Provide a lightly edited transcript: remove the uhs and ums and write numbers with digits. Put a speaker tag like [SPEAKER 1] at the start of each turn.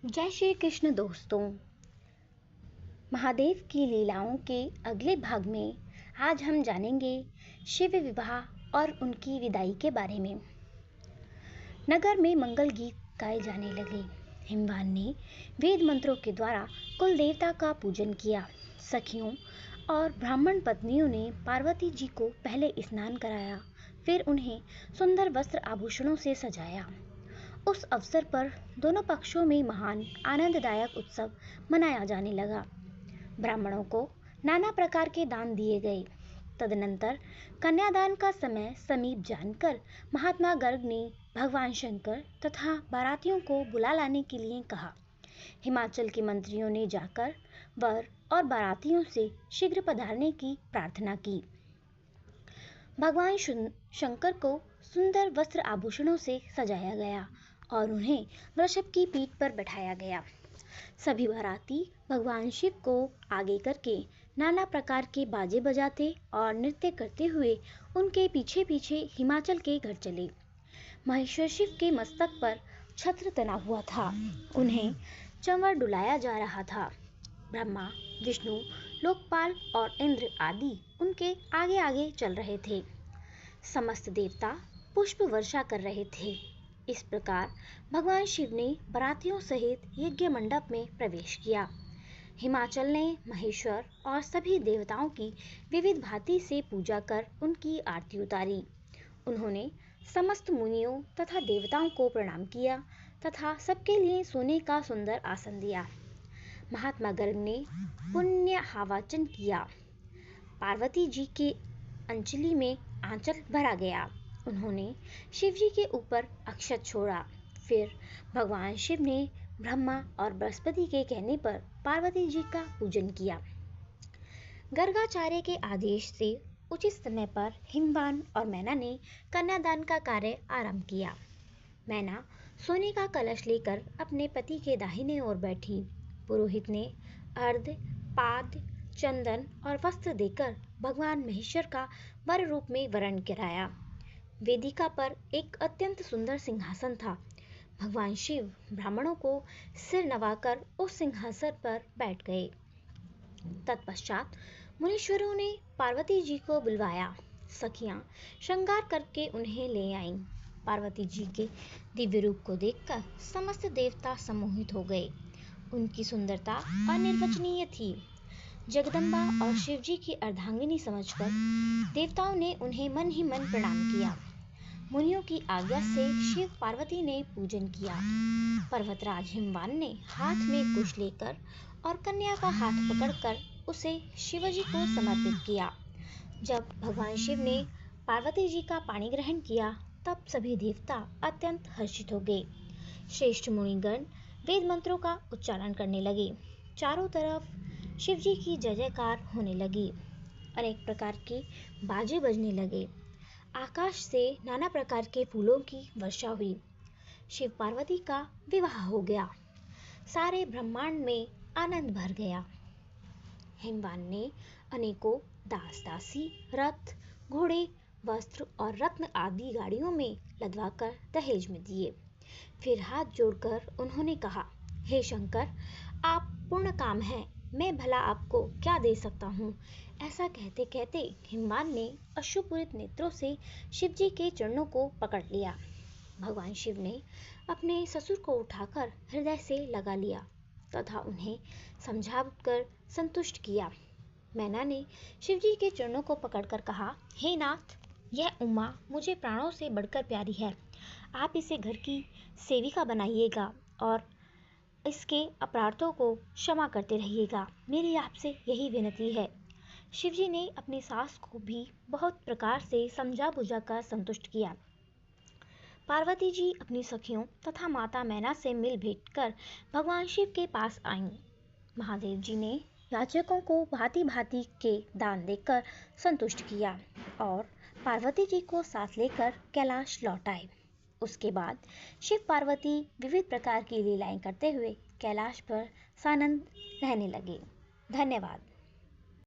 [SPEAKER 1] जय श्री कृष्ण दोस्तों। महादेव की लीलाओं के अगले भाग में आज हम जानेंगे शिव विवाह और उनकी विदाई के बारे में। नगर में मंगल गीत गाए जाने लगे। हिमवान ने वेद मंत्रों के द्वारा कुल देवता का पूजन किया। सखियों और ब्राह्मण पत्नियों ने पार्वती जी को पहले स्नान कराया, फिर उन्हें सुंदर वस्त्र आभूषणों से सजाया। उस अवसर पर दोनों पक्षों में महान आनंददायक उत्सव मनाया जाने लगा। ब्राह्मणों को नाना प्रकार के दान दिए गए। तदनंतर कन्यादान का समय समीप जानकर महात्मा गर्ग ने भगवान शंकर तथा बारातियों को बुला लाने के लिए कहा। हिमाचल के मंत्रियों ने जाकर वर और बारातियों से शीघ्र पधारने की प्रार्थना की। भगवान शंकर को सुंदर वस्त्र आभूषणों से सजाया गया और उन्हें वृषभ की पीठ पर बैठाया गया। सभी बाराती भगवान शिव को आगे करके नाना प्रकार के बाजे बजाते और नृत्य करते हुए उनके पीछे पीछे हिमाचल के घर चले। महेश्वर शिव के मस्तक पर छत्र तना हुआ था। उन्हें चंवर डुलाया जा रहा था। ब्रह्मा, विष्णु, लोकपाल और इंद्र आदि उनके आगे आगे चल रहे थे। समस्त देवता पुष्प वर्षा कर रहे थे। इस प्रकार भगवान शिव ने बारातियों सहित यज्ञ मंडप में प्रवेश किया। हिमाचल ने महेश्वर और सभी देवताओं की विविध भांति से पूजा कर उनकी आरती उतारी। उन्होंने समस्त मुनियों तथा देवताओं को प्रणाम किया तथा सबके लिए सोने का सुंदर आसन दिया। महात्मा गर्ग ने पुण्य आवाचन किया। पार्वती जी के अंजलि में आंचल भरा गया। उन्होंने शिव जी के ऊपर अक्षत छोड़ा। फिर भगवान शिव ने ब्रह्मा और बृहस्पति के कहने पर पार्वती जी का पूजन किया। गर्गाचार्य के आदेश से उचित समय पर हिमवान और मैना ने कन्यादान का कार्य आरंभ किया। मैना सोने का कलश लेकर अपने पति के दाहिने ओर बैठी। पुरोहित ने अर्घ्य, पाद्य, चंदन और वस्त्र देकर भगवान महेश्वर का वर रूप में वरण कराया। वेदिका पर एक अत्यंत सुंदर सिंहासन था। भगवान शिव ब्राह्मणों को सिर नवाकर उस सिंहासन पर बैठ गए। तत्पश्चात मुनीश्वरों ने पार्वती जी को बुलवाया। सखियां श्रृंगार करके उन्हें ले आईं। पार्वती जी के दिव्य रूप को देखकर समस्त देवता सम्मोहित हो गए। उनकी सुंदरता अनिर्वचनीय थी। जगदम्बा और शिव जी की अर्धांगिनी समझकर देवताओं ने उन्हें मन ही मन प्रणाम किया। मुनियों की आज्ञा से शिव पार्वती ने पूजन किया। पर्वतराज हिमवान ने हाथ में कुश लेकर और कन्या का हाथ पकड़कर उसे शिवजी को समर्पित किया। जब भगवान शिव ने पार्वती जी का पाणी ग्रहण किया तब सभी देवता अत्यंत हर्षित हो गए। श्रेष्ठ मुनिगण वेद मंत्रों का उच्चारण करने लगे। चारों तरफ शिव जी की जय जयकार होने लगी। अनेक प्रकार के बाजे बजने लगे। आकाश से नाना प्रकार के फूलों की वर्षा हुई। शिव पार्वती का विवाह हो गया। सारे ब्रह्मांड में आनंद भर गया। हिमवान ने अनेकों दास दासी, रथ, घोड़े, वस्त्र और रत्न आदि गाड़ियों में लदवाकर दहेज में दिए। फिर हाथ जोड़कर उन्होंने कहा, हे शंकर, आप पूर्ण काम हैं, मैं भला आपको क्या दे सकता हूँ। ऐसा कहते कहते हिमवान ने अश्रुपूरित नेत्रों से शिव जी के चरणों को पकड़ लिया। भगवान शिव ने अपने ससुर को उठाकर हृदय से लगा लिया तथा उन्हें समझाकर संतुष्ट किया। मैना ने शिव जी के चरणों को पकड़कर कहा, हे नाथ, यह उमा मुझे प्राणों से बढ़कर प्यारी है। आप इसे घर की सेविका बनाइएगा और इसके अपराधों को क्षमा करते रहिएगा। मेरी आपसे यही विनती है। शिवजी ने अपनी सास को भी बहुत प्रकार से समझा बुझा कर संतुष्ट किया। पार्वती जी अपनी सखियों तथा माता मैना से मिल भेंट कर भगवान शिव के पास आईं। महादेव जी ने याचकों को भांति भांति के दान देकर संतुष्ट किया और पार्वती जी को साथ लेकर कैलाश लौट आए। उसके बाद शिव पार्वती विविध प्रकार की लीलाएं करते हुए कैलाश पर सानंद रहने लगे। धन्यवाद।